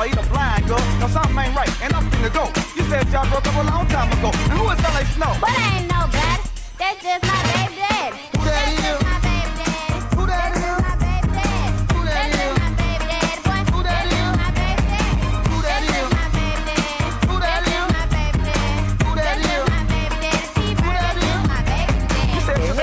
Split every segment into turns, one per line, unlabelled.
or either blind, girl. No, something ain't right, and I'm finna go. You said y'all broke up a long time ago. And who is L.A. Snow?
But I ain't nobody. That's just my baby daddy.
Who that
That's
is?
just my baby daddy.
Who that
That's
is?
just my baby daddy.
Who that
That's
is?
just my baby daddy, boy.
Who that
That's just
is?
my baby daddy.
Who that
That's
is?
just my baby daddy.
Who that
That's
is?
just my baby daddy.
Who that
That's
is?
just my baby daddy. T-Bird,
Who that
that's
is?
just my baby daddy.
You said you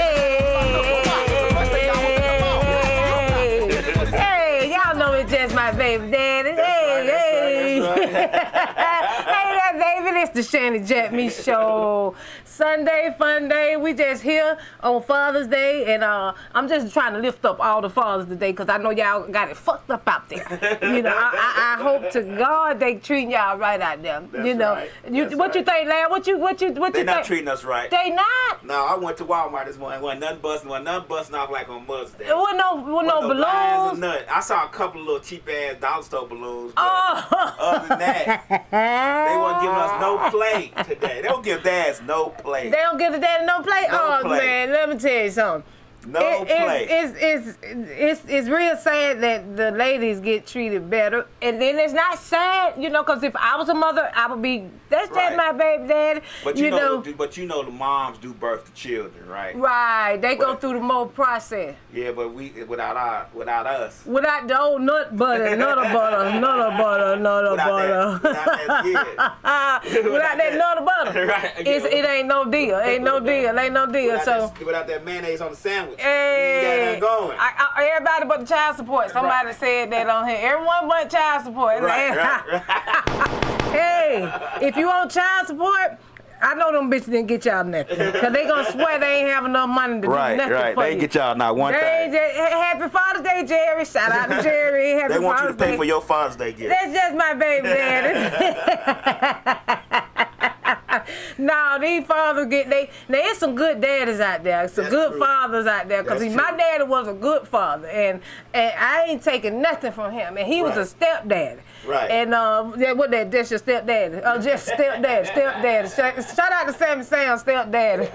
Hey, y'all know it's just my baby daddy. Hey. Hey there, baby. It's the Shanny JackMe show. Sunday, fun day. We just here on Father's Day, and I'm just trying to lift up all the fathers today because I know y'all got it fucked up out there. You know, I hope to God they treating y'all right out there.
That's
you know,
right.
what you think, lad? What you
They're
think?
not treating us right.
They not.
No, I went to Walmart this morning. Wasn't nothing busting off like on Mother's Day.
There wasn't no
Wasn't lines or
balloons.
nothing. I saw a couple of little cheap ass dollar store balloons. But
Oh.
other than that, they weren't giving us no play today. They don't give dads no play.
They don't give the daddy no play?
No
Oh,
play.
man, let me tell you something.
No play.
It's real sad that the ladies get treated better. And then it's not sad, you know, because if I was a mother, I would be, that's just
Right.
my baby daddy.
But you know, the moms do birth to children, right?
Right, they go through the more process.
Yeah, but we without us.
Without the old nut butter, nutter butter, nutter butter, nutter butter. Without that nutter butter.
Right.
It ain't no deal. Ain't no deal.
Without that mayonnaise on the sandwich.
Hey,
you got going.
Everybody but the child support. Somebody said that on here. Everyone but child support.
Right.
Hey, if you want child support, I know them bitches didn't get y'all nothing. Because they going to swear they ain't have enough money to do nothing for you.
They ain't get y'all not one thing.
Happy Father's Day, Jerry. Shout out to Jerry. Happy
They want
Father's
you to pay
Day.
for your Father's Day gift.
That's just my baby daddy. No, these fathers there's some good daddies out there, some
That's
good
true.
fathers out there. Because
That's
my
true.
daddy was a good father, and I ain't taking nothing from him. And he was a
Right.
stepdaddy.
Right.
And that's your stepdaddy. Just stepdaddy. Shout out to Sammy Sam, stepdaddy.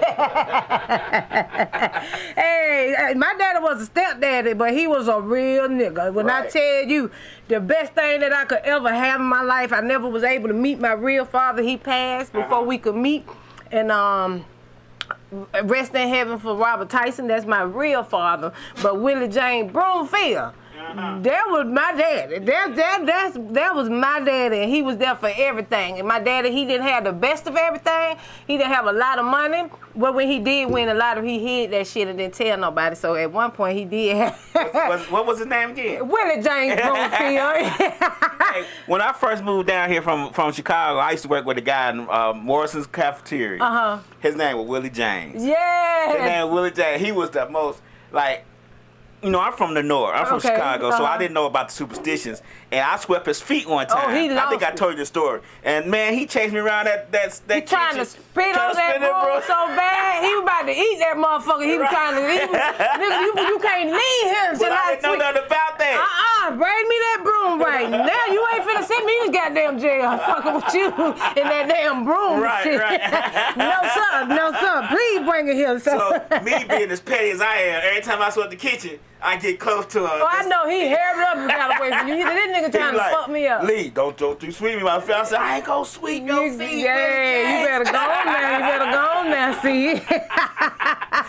Hey, my daddy was a stepdaddy, but he was a real nigga. When I
Right.
tell you, the best thing that I could ever have in my life, I never was able to meet my real father. He passed before we could meet. And rest in heaven for Robert Tyson. That's my real father. But Willie James Broomfield, that was my daddy. That was my daddy, and he was there for everything. And my daddy, he didn't have the best of everything. He didn't have a lot of money. But when he did win a lot of, he hid that shit and didn't tell nobody. So at one point he did have
What was his name again?
Willie James Broomfield.
Hey, when I first moved down here from Chicago, I used to work with a guy in Morrison's cafeteria. His name was Willie James.
Yeah.
His name was Willie James. He was the most, like, you know, I'm from the north. I'm from Chicago, so I didn't know about the superstitions. And I swept his feet one time.
he
I think I
lost
told you the story. And man, he chased me around that
He
kitchen.
trying to spit on that broom so bad. He was about to eat that motherfucker. He was trying to eat. Nigga, you can't leave him.
But I didn't know nothing about that.
Bring me that broom right now. You ain't finna send me in goddamn jail fucking with you in that damn broom.
Right,
shit.
right.
No, sir. Please bring it here, sir.
So me being as petty as I am, every time I swept the kitchen, I get close to him.
Oh, I know he haired up and got away from you. This nigga trying to fuck me up.
Lee, don't you sweep me, my friend. I said, I ain't gonna sweep your feet.
Yeah, you better go on now. You better go on now, see.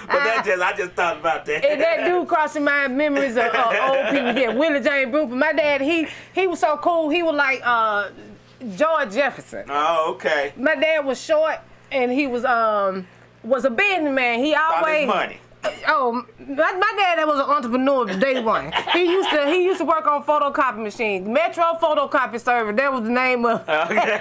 But I just thought about that.
And that dude crossing my memories of old people. Yeah, Willie James Broomfield. My dad, he was so cool. He was like George Jefferson.
Oh, okay.
My dad was short, and he was a businessman. He
About
always
his money.
Oh, my dad was an entrepreneur day one. He used to work on photocopy machines. Metro Photocopy Service, that was the name of it.
Okay.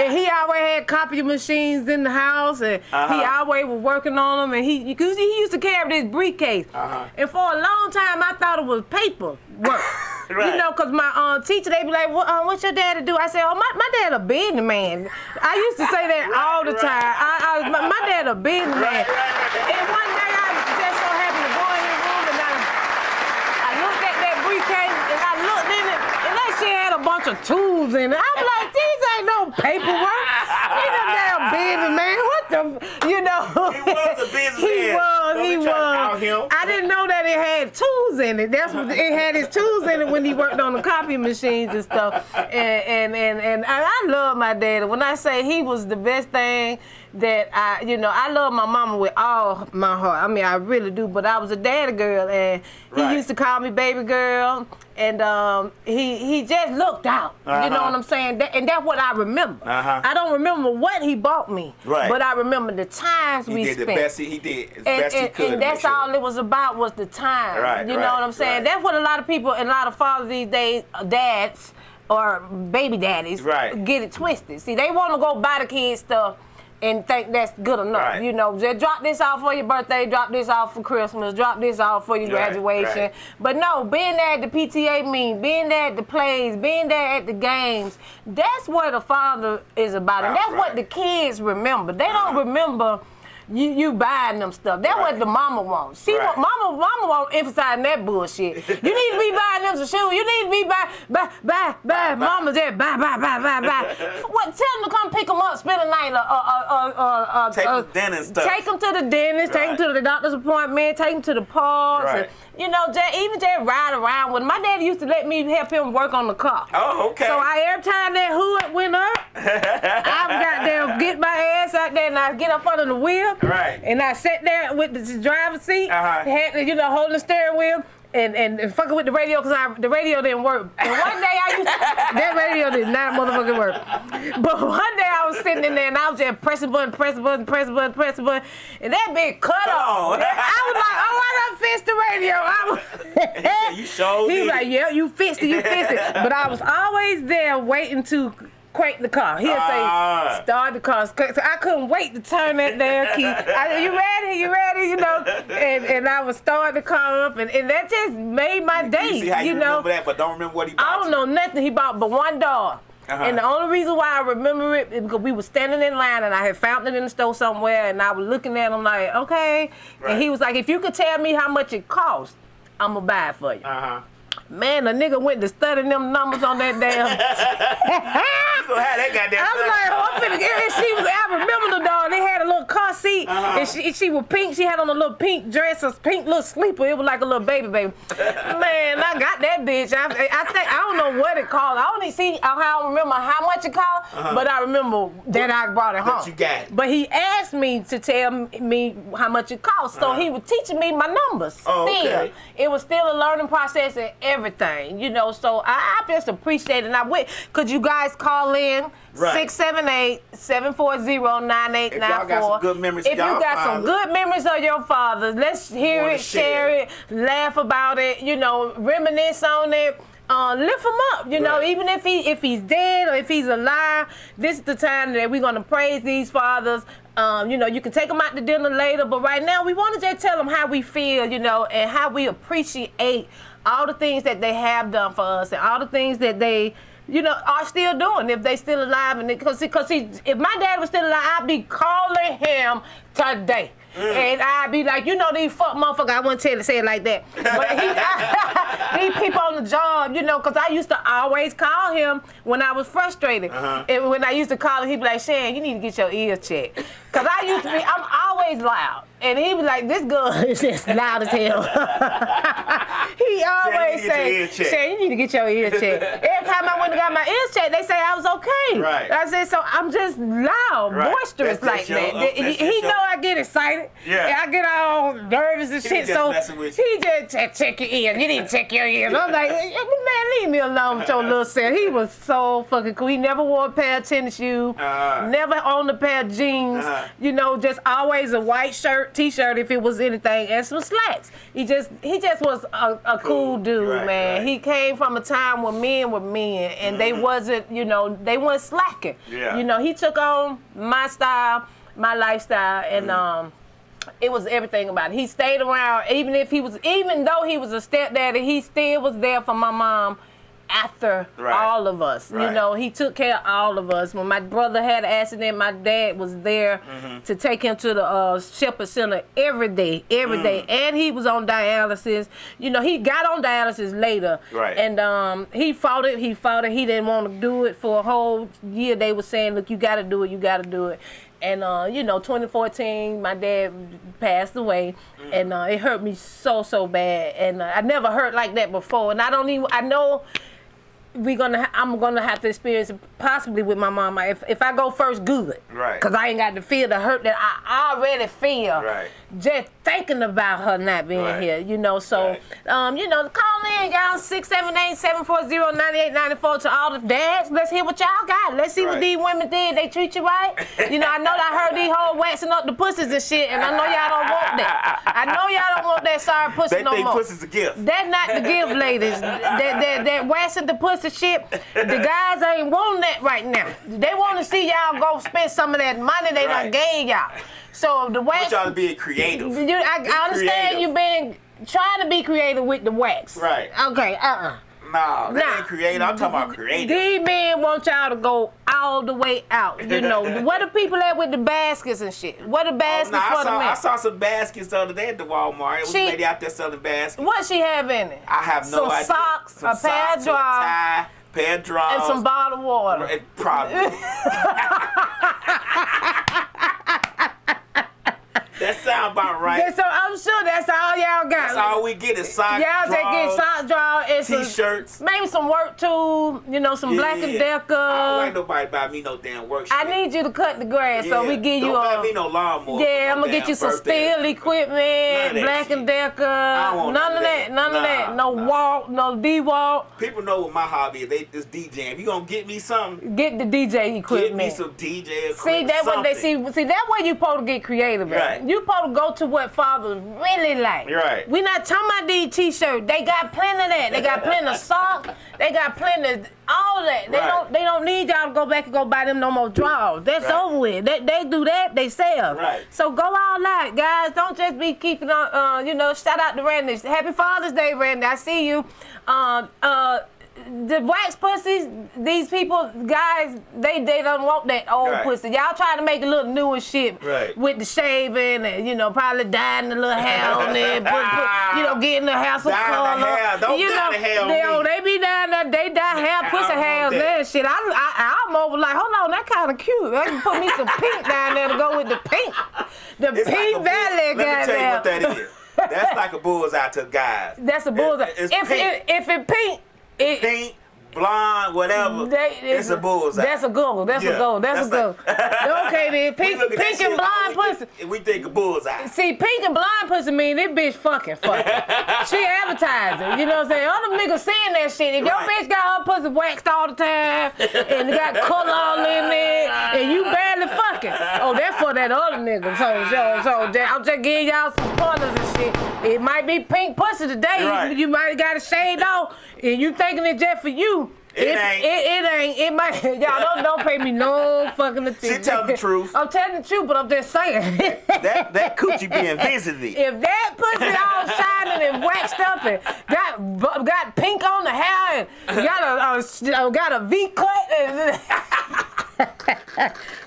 And he always had copy machines in the house, and he always was working on them. And he used to carry this briefcase. And for a long time, I thought it was paper work.
Right.
You know, because my teacher, they be like, what's your daddy do? I said, my dad a businessman. I used to say that all the time. My dad a businessman. And one day, I just so happened to go in his room, and I looked at that briefcase, and I looked in it, and that shit had a bunch of tools in it. I'm like, these ain't no paperwork. He's a damn businessman. What You know.
He was a businessman.
He was. I didn't know that it had tools in it. That's what it had his tools in it when he worked on the copy machines and stuff. And I love my daddy. When I say he was the best thing that I love my mama with all my heart. I mean, I really do. But I was a daddy girl, and he used to call me baby girl. And he just looked out. You know what I'm saying? And that's what I remember. I don't remember what he bought me, but I remember the times we spent.
He did as best he could.
And that's all it was about, was the time. You know what I'm saying? That's what a lot of people and a lot of fathers these days, dads or baby daddies, get it twisted. See, they want to go buy the kids stuff and think that's good enough. You know, just drop this off for your birthday, drop this off for Christmas, drop this off for your graduation. But no, being there at the PTA meeting, being there at the plays, being there at the games, that's what a father is about. And that's what the kids remember. They don't remember you buying them stuff. That's what the mama wants. Mama won't emphasize that bullshit. You need to be buying them some shoes. You need to be buy. Mama just buy. What? Tell them to come pick them up, spend a night,
take them to dinner and stuff.
Take them to the dentist, take them to the doctor's appointment, take them to the parks. And, you know, even just ride around with. My daddy used to let me help him work on the car.
Oh, okay.
So every time that hood went up, I got there, get my ass out there, and I get up under the wheel. And I sat there with the driver's seat, had to, holding the steering wheel. And fucking with the radio, because the radio didn't work. And one day that radio did not motherfucking work. But one day I was sitting in there and I was just pressing button, and that bitch cut off. I was like, oh, I done fixed the radio.
You showed
He was like, yeah, you fixed it. But I was always there waiting to crank the car. He'll say, start the car. So I couldn't wait to turn that damn key. You ready? You know? And I would start the car up, and that just made my day.
You see how you remember that, but don't remember what he bought.
I don't know nothing he bought but one dog. And the only reason why I remember it is because we were standing in line, and I had found it in the store somewhere, and I was looking at him like, okay. And he was like, if you could tell me how much it cost, I'm going to buy it for you. Man, the nigga went to studying them numbers on that damn.
You gonna have that goddamn.
I was like, oh, I'm finna get it. I remember the dog. They had a little car seat, and she was pink. She had on a little pink dress, a pink little sleeper. It was like a little baby. Man, I got that bitch. I think I don't know what it cost. I only see how I remember how much it cost, but I remember that I brought it home.
But you got it.
But he asked me to tell me how much it cost, so he was teaching me my numbers.
Okay.
It was still a learning process and everything, so I just appreciate it. And I went, could you guys call in 678-740-9894
if y'all got some good memories
if you got some good memories of your fathers, let's hear it, share it, laugh about it, reminisce on it. Lift him up, even if he's dead or if he's alive. This is the time that we're gonna praise these fathers. You can take them out to dinner later, but right now we want to just tell them how we feel, and how we appreciate all the things that they have done for us and all the things that they, are still doing if they still alive. And because if my dad was still alive, I'd be calling him today. And I'd be like, these fuck motherfuckers, I wouldn't say it like that. But these people on the job, because I used to always call him when I was frustrated. And when I used to call him, he'd be like, Shan, you need to get your ears checked. Because I'm always loud. And he'd be like, this girl is just loud as hell. He always say, Shan, you need to get your ears checked. Every time I went and got my ears checked, they say I was okay. I said, so I'm just loud, boisterous like that. He know I get excited. And I get all nervous and shit. So he just check your ears. You need to check your ears. I'm like, man, leave me alone with your little self. He was so fucking cool. He never wore a pair of tennis shoes. Never owned a pair of jeans. Just always a white shirt, t-shirt if it was anything, and some slacks. He just was a cool dude, man. He came from a time when men were men, and they wasn't, they weren't slacking. He took on my style, my lifestyle, and it was everything about it. He stayed around, even though he was a stepdaddy, he still was there for my mom after all of us. He took care of all of us. When my brother had an accident, my dad was there to take him to the Shepherd Center every day. And he was on dialysis. He got on dialysis later. And he fought it. He didn't want to do it for a whole year. They were saying, look, you got to do it. And, 2014, my dad passed away, and it hurt me so bad. And I never hurt like that before. And I know I'm gonna have to experience it possibly with my mama if I go first good.
Right.
Cause I ain't got to feel the hurt that I already feel.
Right.
Just thinking about her not being here, So, call in, y'all 678-740-9894 to all the dads. Let's hear what y'all got. Let's see what these women did. They treat you right. I know I heard these hoes waxing up the pussies and shit, and I know y'all don't want that. I know y'all don't want that sorry pussy no more.
They think pussy's a gift.
That's not the gift, ladies. That waxing the pussy shit. The guys ain't wanting that right now. They want to see y'all go spend some of that money they done gave y'all. So the wax.
I want y'all to be creative.
I understand you trying to be creative with the wax.
Right.
Okay.
No, that ain't creative. I'm talking about creative.
These men want y'all to go all the way out. Where the people at with the baskets and shit? What the baskets for the men?
I saw some baskets the other day at the Walmart. It was a lady out there selling baskets.
What she have in it?
I have no idea.
Some socks, a pair of drawers,
pair of drawers,
and some bottled water.
Probably. That sound about right.
So I'm sure that's all y'all got.
That's all we get is socks,
y'all just get socks, drawers, and
t-shirts.
Maybe some work tools, some Black and Decker.
I don't like nobody buy me no damn work shit.
I need you to cut the grass, so we give you
Don't buy me no lawnmower.
Yeah, I'm gonna get you some steel equipment, Black and Decker. None of that. No walk, no D-walk.
People know what my hobby is. It's DJing. If you gonna get me something,
get the DJ equipment.
Get me some DJ equipment.
See, that's what they see. See, that's where you supposed to get creative.
Right.
You supposed to go to what fathers really like.
Right.
We not talking about these t-shirts. They got plenty of that. They got plenty of socks. They got plenty of all that. They don't need y'all to go back and go buy them no more drawers. That's over with. They do that. They sell.
Right.
So go all out, guys. Don't just be keeping on. Shout out to Randy. Happy Father's Day, Randy. I see you. The wax pussies, these people, guys, they don't want that old pussy. Y'all try to make a little newer shit with the shaving and, probably dyeing the little hair on there, getting the hair some color.
Don't dye the hair on me.
They be down there, they dye hair, pussy hairs there and shit. I'm over like, hold on, that kind of cute. I can put me some pink down there to go with the pink. The
it's
pink
like
valley guy.
Let me tell you what that is. That's like a bullseye to guys.
That's a bullseye. If it pink,
pink, blonde, whatever. It's a bullseye.
That's a good one. That's a good one. That's a good one. Okay then, pink and blonde pussy.
We think a bullseye.
See, pink and blonde pussy mean this bitch fucking. She advertising. You know what I'm saying? Other niggas seeing that shit. If your bitch got her pussy waxed all the time and got color all in there and you barely fucking, that's for that other nigga. So I'm just giving y'all some pointers and shit. It might be pink pussy today.
Right.
You might have got it shaved off and you thinking it just for you. It ain't. It might. Y'all don't pay me no fucking attention.
She telling the truth.
I'm telling the truth, but I'm just saying.
that coochie being visited.
If that pussy all shining and waxed up and got pink on the hair and got a V cut and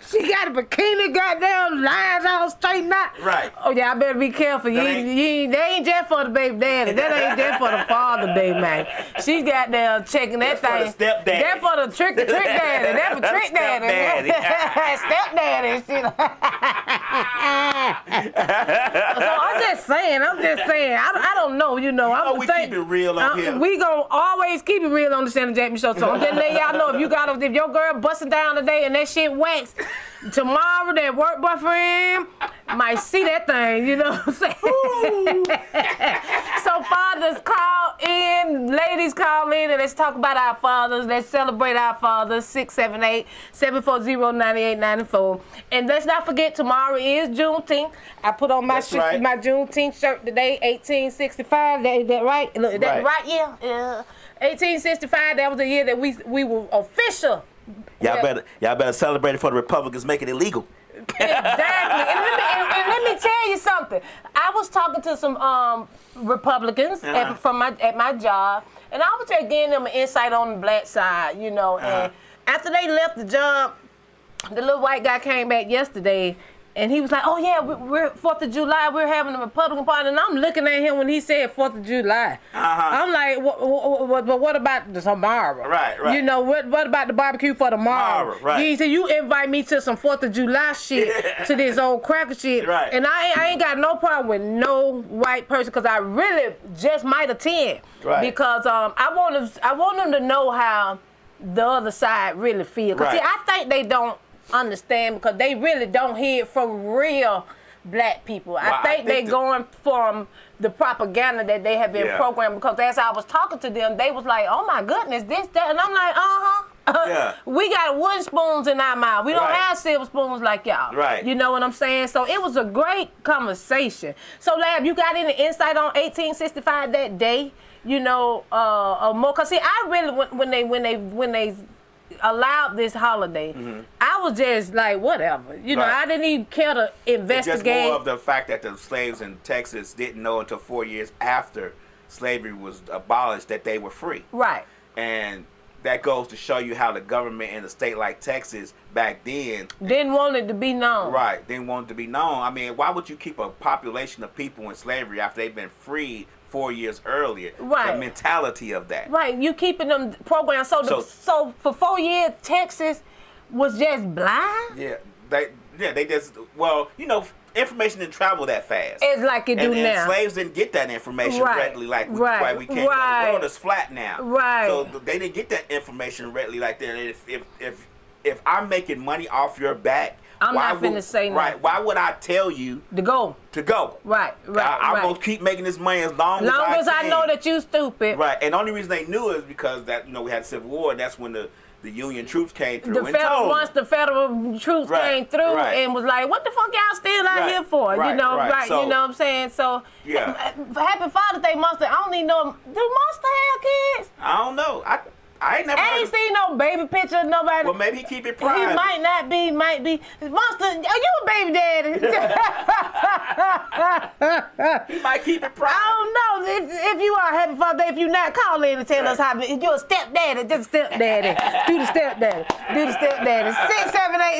she got a bikini, goddamn lines all straightened out.
Right.
Oh yeah, I better be careful. They ain't just for the baby daddy. That ain't just for the Father Day, man. She got there checking that thing.
For the stepdaddy.
That for the trick daddy. That for trick daddy. Stepdaddy and shit. So I'm just saying. I don't know. We
keep it real on here.
We gonna always keep it real on the Shanny JackMe show. So I'm just letting y'all know if your girl busting down today and that shit waxed, tomorrow that work boyfriend might see that thing, you know what I'm saying? So fathers call in, ladies call in, and let's talk about our fathers. Let's celebrate our fathers, 678-740-9894. And let's not forget, tomorrow is Juneteenth. I put on my Juneteenth shirt today, 1865. Is that right? Look, is that right? Yeah. 1865, that was the year that we were official.
Y'all better celebrate it for the Republicans making it legal.
Exactly. And let me tell you something. I was talking to some Republicans at my job, and I was just giving them an insight on the black side, And after they left the job, the little white guy came back yesterday, And he was like, oh, yeah, we're 4th of July. We're having a Republican Party. And I'm looking at him when he said 4th of July. I'm like, what about tomorrow?
Right.
You know, what about the barbecue for tomorrow?
Right.
He said, you invite me to some 4th of July shit, to this old cracker shit.
Right.
And I ain't got no problem with no white person because I really just might attend.
Right.
Because I want them to know how the other side really feels. Because, see, I think they don't understand because they really don't hear it from real black people.
Well,
I think they're going from the propaganda that they have been programmed, because as I was talking to them, they was like, oh my goodness, this, that, and I'm like, we got wooden spoons in our mouth. We don't have silver spoons like y'all.
Right.
You know what I'm saying? So it was a great conversation. So, Lab, you got any insight on 1865 that day? You know, more? Cause see, I really when they allowed this holiday, I was just like, whatever. You know, I didn't even care to investigate.
It's just more of the fact that the slaves in Texas didn't know until 4 years after slavery was abolished that they were free.
Right.
And that goes to show you how the government in a state like Texas back then
didn't want it to be known.
Right, didn't want it to be known. I mean, why would you keep a population of people in slavery after they've been freed 4 years earlier?
Right.
The mentality of that.
Right, you keeping them programmed. So for 4 years, Texas was just blind?
Yeah, they just, well, you know, information didn't travel that fast.
It's like it do now.
And slaves didn't get that information readily like we can't. The world is flat now.
Right.
So they didn't get that information readily like that. If I'm making money off your back,
I'm not finna say nothing.
Right. Why would I tell you
to go? Right.
I'm gonna keep making this money as long as I
know that you stupid.
Right. And the only reason they knew is because that, you know, we had Civil War, and that's when the Union troops came through.
Once the federal troops came through and was like, what the fuck y'all still out here for? You know, so, you know what I'm saying? So, Happy Father's Day, Monster. I don't even know. Do Monster have kids?
I don't know. I ain't
seen no baby picture of nobody.
Well, maybe he keep it private.
He might not be, might be. Monster, are you a baby daddy?
He might keep it private.
I don't know. If you are Happy Father's Day, if you're not, call in and tell us how. If you're a stepdaddy, just stepdaddy. Do the stepdaddy.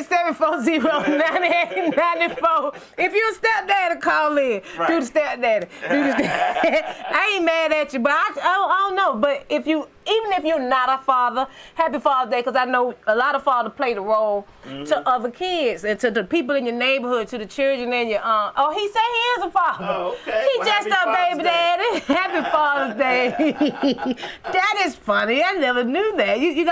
678-740-9894. If you're a stepdaddy, call in. Do the stepdaddy. I ain't mad at you, but I don't know. But even if you're not a father, Happy Father's Day, because I know a lot of fathers play the role to other kids and to the people in your neighborhood, to the children in your oh, he said he is a father.
Oh, okay.
He just a baby daddy. Happy Father's Day. That is funny. I never knew that. You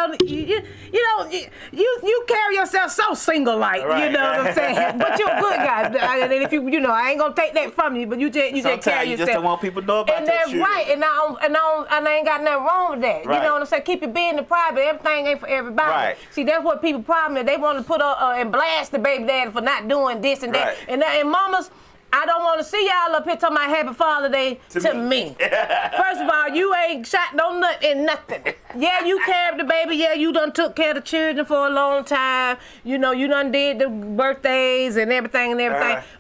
carry yourself so single-like.
Right.
You know what I'm saying? But you're a good guy. And if I ain't gonna take that from you. But you just carry yourself.
Sometimes you just don't want people to know about
and
your
that's
children.
right. And I ain't got nothing wrong with that.
Right.
You know what I'm saying? Keep it being private. Everything ain't for everybody.
Right.
See, that's what people problem is. They want to put and blast the baby daddy for not doing this and that.
Right.
And mamas, I don't want to see y'all up here talking about Happy Father's Day to me. First of all, you ain't shot no nut in nothing. Yeah, you carried the baby. Yeah, you done took care of the children for a long time. You know, you done did the birthdays and everything.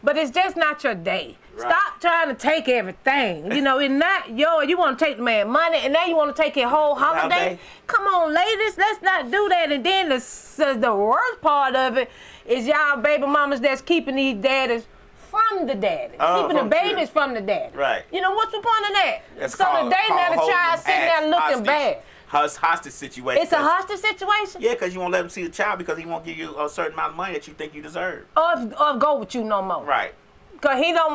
But it's just not your day. Right. Stop trying to take everything. You know, it's not yours. You want to take the man money, and now you want to take your whole holiday. Come on, ladies, let's not do that. And then the worst part of it is y'all baby mamas that's keeping these daddies from the daddy. Keeping the babies from the daddy.
Right.
You know, what's the point of that?
It's
so the day now the child sitting there looking
hostage.
bad.
Hostage situation.
It's a hostage situation?
Yeah, because you won't let him see the child because he won't give you a certain amount of money that you think you deserve.
Or go with you no more.
Right.
Because he got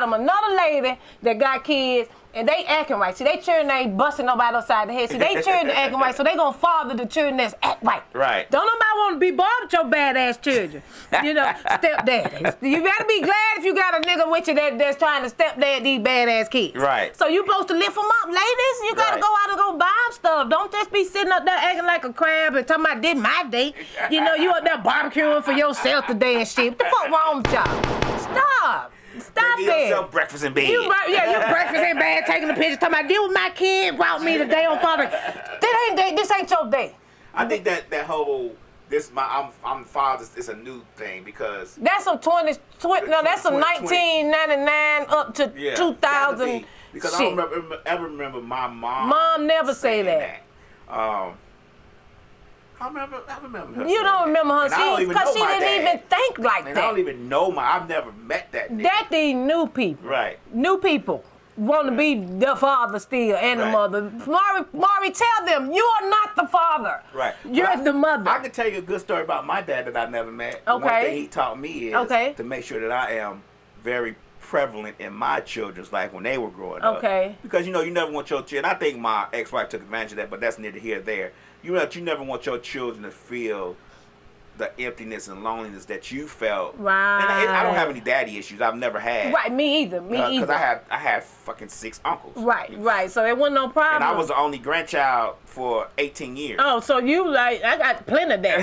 him another lady that got kids, and they acting right. See, they children ain't busting nobody upside the head. See, they children acting right, so they gonna father the children that's act right.
Right.
Don't nobody want to be bothered with your badass children. You know, stepdaddies. You better be glad if you got a nigga with you that's trying to stepdad these badass kids.
Right.
So you supposed to lift them up, ladies. You gotta go out and go buy them stuff. Don't just be sitting up there acting like a crab and talking about this my day. You know, you up there barbecuing for yourself today and shit. What the fuck wrong with y'all? Stop
Give
it.
yourself breakfast in bed.
You breakfast in bed, taking the picture, talking about deal with my kid, brought me today on Father. This ain't your day.
I think that whole I'm father's is a new thing because
that's some 1999 up to 2000.
Because
shit.
I don't ever remember my mom.
Mom never say that.
I remember her.
You don't remember her,
And I don't even
because
know
she
my
didn't
dad.
even think like
And
that.
I don't even know I've never met that nigga.
That these new people.
Right.
New people want to be the father still and the
Right.
mother. Maury, tell them you are not the father.
Right.
You're the mother.
I can tell you a good story about my dad that I never met.
Okay.
One thing he taught me is
Okay.
to make sure that I am very prevalent in my children's life when they were growing up.
Okay.
Because you never want your children. I think my ex-wife took advantage of that, but that's neither here nor there. You never want your children to feel the emptiness and loneliness that you felt.
Right.
And I don't have any daddy issues. I've never had.
Right, me either.
Because I had fucking 6 uncles.
Right. So it wasn't no problem.
And I was the only grandchild for 18 years.
Oh, so you I got plenty of that.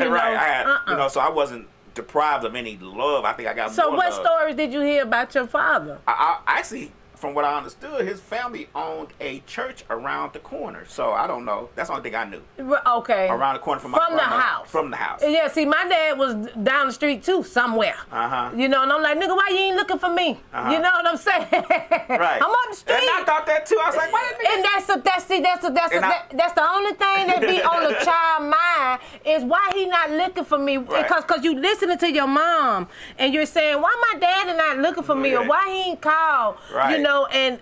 You
Right.
know?
I had, so I wasn't deprived of any love. I think I got
So
more
what
love.
stories did you hear about your father?
I actually, from what I understood, his family owned a church around the corner. So I don't know. That's the only thing I knew.
Okay.
Around the corner from my
the
grandma.
house.
From the house.
Yeah, see, my dad was down the street too, somewhere.
Uh-huh.
You know, and I'm like, nigga, why you ain't looking for me?
Uh-huh.
You know what I'm saying?
Right.
I'm up the street.
And I thought that too. I was like, wait a minute.
And that's the only thing that be on the child mind is why he not looking for me.
Right.
Because you listening to your mom and you're saying, why my daddy not looking for me, or
Right.
why he ain't called?
Right.
You know, and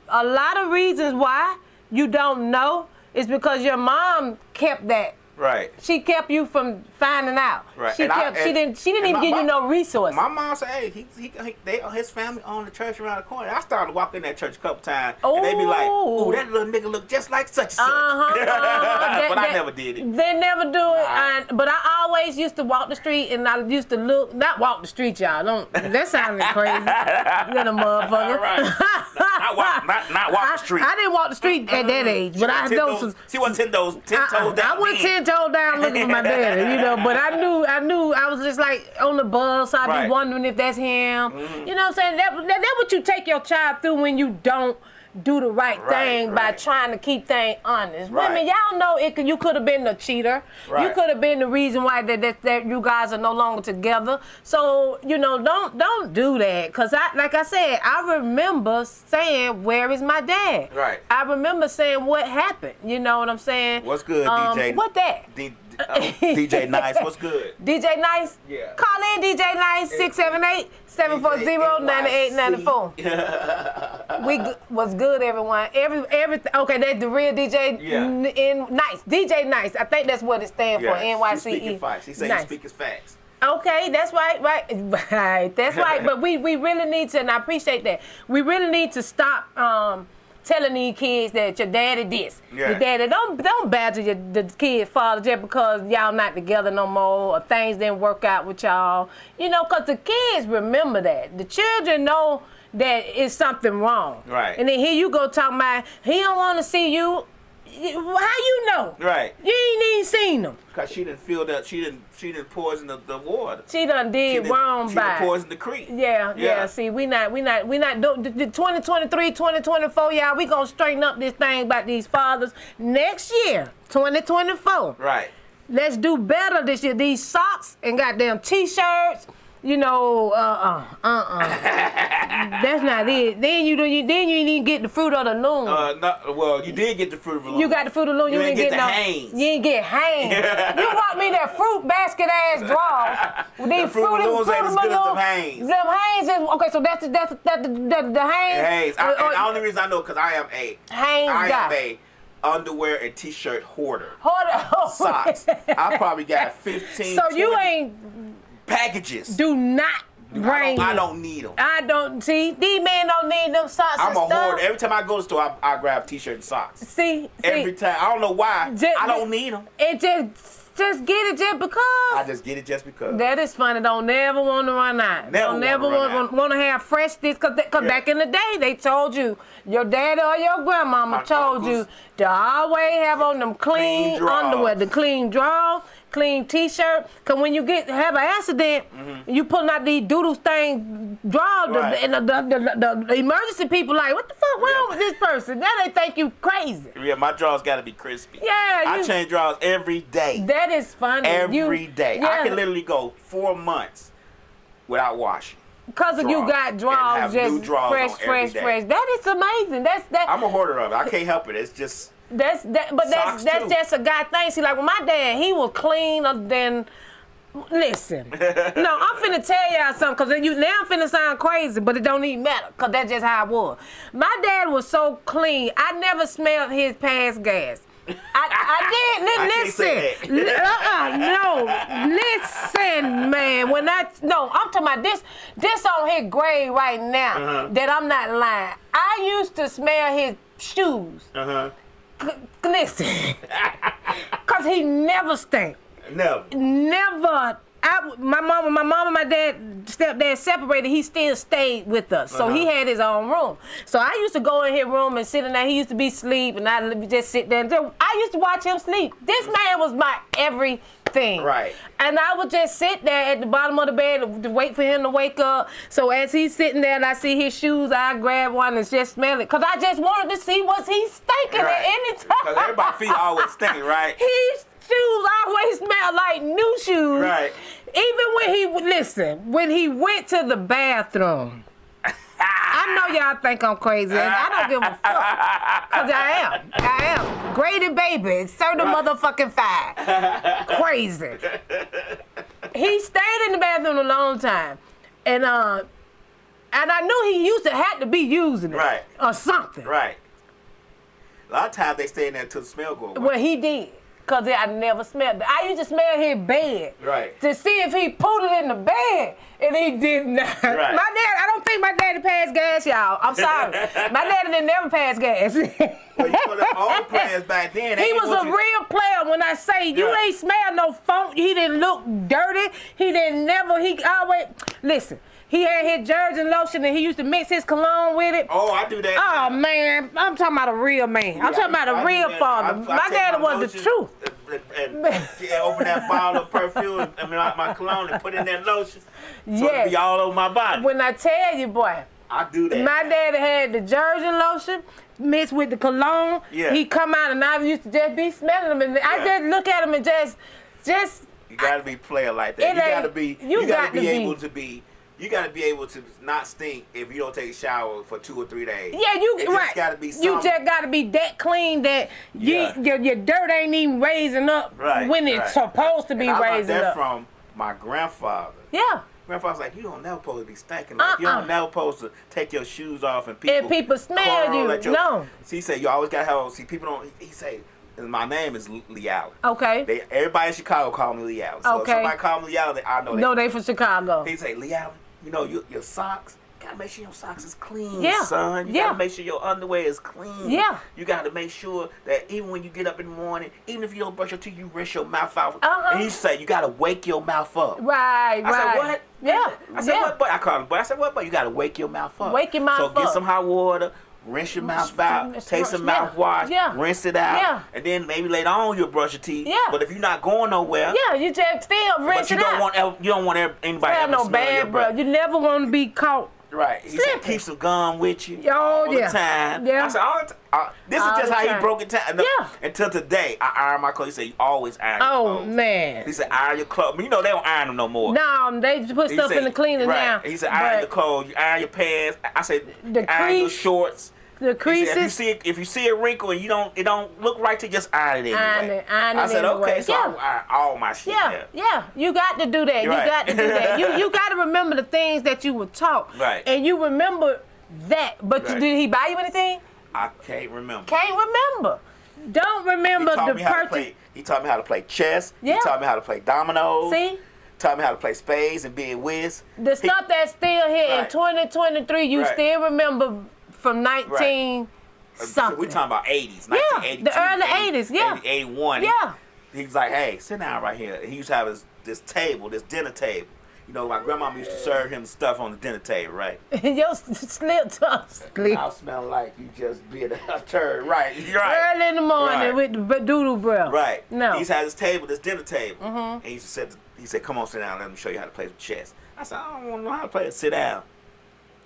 a lot of reasons why you don't know is because your mom kept that.
Right.
She kept you from finding out.
Right.
She didn't even give you no resources.
My mom said, "Hey, his family owned the church around the corner." I started walking that church a couple times, and they be like, "Ooh, that little nigga look just like such and such." But I never did it.
They never do it. But I always used to walk the street, and I used to not walk the street, y'all. That sounded crazy. Little motherfucker.
Right. Not walk the street.
I didn't walk the street at that age, but I know some.
She wasn't 10 toes down.
I went 10 toes down looking for my daddy, but I knew I was just like on the bus. I'd
Right.
be wondering if that's him.
Mm-hmm.
You know what I'm saying? That's what you take your child through when you don't do the right thing by
right.
trying to keep things honest.
Right.
Women, y'all know you could have been the cheater.
Right.
You could have been the reason why that you guys are no longer together. So, don't do that. Because like I said, I remember saying, where is my dad?
Right.
I remember saying, what happened? You know what I'm saying?
What's good, DJ?
What that?
DJ Nice, what's good?
DJ Nice?
Yeah.
Call in DJ Nice, 678-740-9894. We was good, everyone. Everything. Okay, that's the real DJ.
Yeah.
Nice. DJ Nice. I think that's what it stands for. NYCE.
She's speaking facts. He said
Nice.
he speaks facts.
Okay, that's right. That's right. But we really need to, and I appreciate that. We really need to stop telling these kids that your daddy this.
Yeah.
Your daddy don't badger the kid's father just because y'all not together no more or things didn't work out with y'all. Because the kids remember that. The children know that it's something wrong.
Right.
And then here you go talking about he don't want to see you. How you know?
Right.
You ain't even seen them.
Because she didn't feel that she didn't poison the water.
She done did wrong
She
by
done poisoned the creek.
Yeah. See, we not doing the 2023, 2024, y'all. We gonna straighten up this thing about these fathers next year, 2024.
Right.
Let's do better this year. These socks and goddamn t-shirts. That's not it. Then you didn't even get the fruit of the loom.
Well, you did get the fruit of the loom.
You got the fruit of the loom.
You
didn't
get the
no.
Hanes.
You didn't get Hanes. You bought me that fruit basket ass drawers.
The fruit of the looms ain't as good as them Hanes.
Them Hanes is okay. So that's the Hanes.
Hanes. And the only reason I know because I am a underwear and t-shirt hoarder. Socks. I probably got 15.
So
20
you ain't
packages.
do not bring.
I don't need them.
I don't see. These men don't need them socks.
I'm
and
a
stuff.
hoarder. Every time I go to the store, I grab t-shirt and socks.
See.
Every time. I don't know why. I don't need them.
It just get it just because.
I just get it just because.
That is funny. Don't never want to run out. Don't never want to have fresh this. Cause back in the day, they told you, your daddy or your grandmama told you to always have on them clean underwear, the clean drawers, clean t-shirt. Cause when you have an accident, you pulling out these doodle stain drawers, and the emergency people like, what the fuck wrong with this person? Now they think you crazy.
Yeah, my drawers got to be crispy.
Yeah,
I change drawers every day.
That is funny.
Every day.
Yeah.
I can literally go 4 months without washing.
Because you got drawers just fresh. That is amazing. That.
I'm a hoarder of it. I can't help it. It's just.
That's just a guy thing. See, like with my dad, he was cleaner than. Listen, no, I'm finna tell y'all something, because now I'm finna sound crazy, but it don't even matter, because that's just how I was. My dad was so clean, I never smelled his past gas. I did. Listen. No. Listen, man. I'm talking about this on his grave right now, that I'm not lying. I used to smell his shoes. Listen. Because he never stank. Never. My mom and my stepdad separated. He still stayed with us, so he had his own room. So I used to go in his room and sit in there. He used to be asleep, and I just sit there. I used to watch him sleep. This man was my everything.
Right.
And I would just sit there at the bottom of the bed to wait for him to wake up. So as he's sitting there and I see his shoes, I grab one and just smell it, because I just wanted to see was he stinking at any time.
Because everybody's feet always stink, right?
His shoes always smell like new shoes.
Right.
Even when he went to the bathroom. I know y'all think I'm crazy, and I don't give a fuck, because I am. Grady baby, certain motherfucking fire. Crazy. He stayed in the bathroom a long time, and I knew he used to have to be using it.
Right.
Or something.
Right. A lot of times they stay in there until the smell goes away.
Well, he did. Because I never smelled it. I used to smell his bed.
Right.
To see if he put it in the bed. And he did not.
Right.
I don't think my daddy passed gas, y'all. I'm sorry. My daddy didn't never pass gas.
Well, you know the old players back then.
He was a real player. When I say you ain't smell no funk, he didn't look dirty. He always, listen. He had his Jergen lotion and he used to mix his cologne with it.
Oh, I do that.
Oh, man. I'm talking about a real man. I'm talking about a real father. My daddy was the truth.
And open that bottle of perfume, my cologne, and put in that lotion. So it be all over my body.
When I tell you, boy.
I do that.
My daddy had the Jergen lotion mixed with the cologne.
Yeah.
He come out and I used to just be smelling them. And I just look at him and just.
You got to be player like that. You got to be able to not stink if you don't take a shower for 2 or 3 days.
Yeah, you
just gotta be
you just gotta be that clean that your dirt ain't even raising up when it's supposed to be raising up.
I learned that from my grandfather.
Yeah.
Grandfather's like, you don't never supposed to be stinking. Like, you don't never supposed to take your shoes off and
people smell you. No.
See, he said you always gotta have. See, people don't. He say. My name is Lee Allen.
Okay.
Everybody in Chicago call me Lee Allen. So if somebody call me Lee Allen, I know that.
No, they from Chicago.
He say, Lee Allen, your socks, you gotta make sure your socks is clean,
yeah.
son. You gotta make sure your underwear is clean.
Yeah.
You gotta make sure that even when you get up in the morning, even if you don't brush your teeth, you rinse your mouth out. And he say, you gotta wake your mouth up.
Right,
I said, what?
Yeah.
I said, what, but? I called him, but I said, what, but? You gotta wake your mouth up.
Wake your mouth up.
So get some hot water. Rinse your mouth out, take some mouthwash, rinse it out, and then maybe later on you'll brush your teeth. Yeah. But if you're not going nowhere,
you just still rinse it out.
You don't want anybody to
no
smell your breath.
You never want to be caught.
Right. He said keep some gum with you all the time.
Yeah.
I said, this is just how he broke it down. Until today, I iron my clothes. He said, you always iron your clothes.
Oh, man.
He said, iron your clothes. They don't iron them no more.
No, they just put stuff in the cleaner now.
He said, iron your clothes. You iron your pants. I said,
the
iron your shorts.
The creases.
Said, if you see a wrinkle and it don't look right, to just iron it anyway.
Iron it
I said,
anyway.
okay, so I iron all my shit.
Yeah. You got to do that. You got to do that. You got to remember the things that you were taught.
Right.
And you remember that. But did he buy you anything?
I can't remember.
Can't remember. Don't remember the purchase.
He taught me how to play chess.
Yeah.
He taught me how to play dominoes.
See?
Taught me how to play spades and bid whist.
The stuff that's still here in 2023, you still remember from 19 something.
We're talking about 80s, 1982.
The early 80s,
81.
Yeah.
He was like, hey, sit down right here. He used to have this dinner table. My grandmama used to serve him stuff on the dinner table, right?
Your slip tongue sleep.
I'll smell like you just bit a turd, right? You're right.
Early in the morning with the doodle breath.
Right.
No.
He used to have this dinner table. And he said, come on, sit down. Let me show you how to play chess. I said, I don't want to know how to play it. Sit down.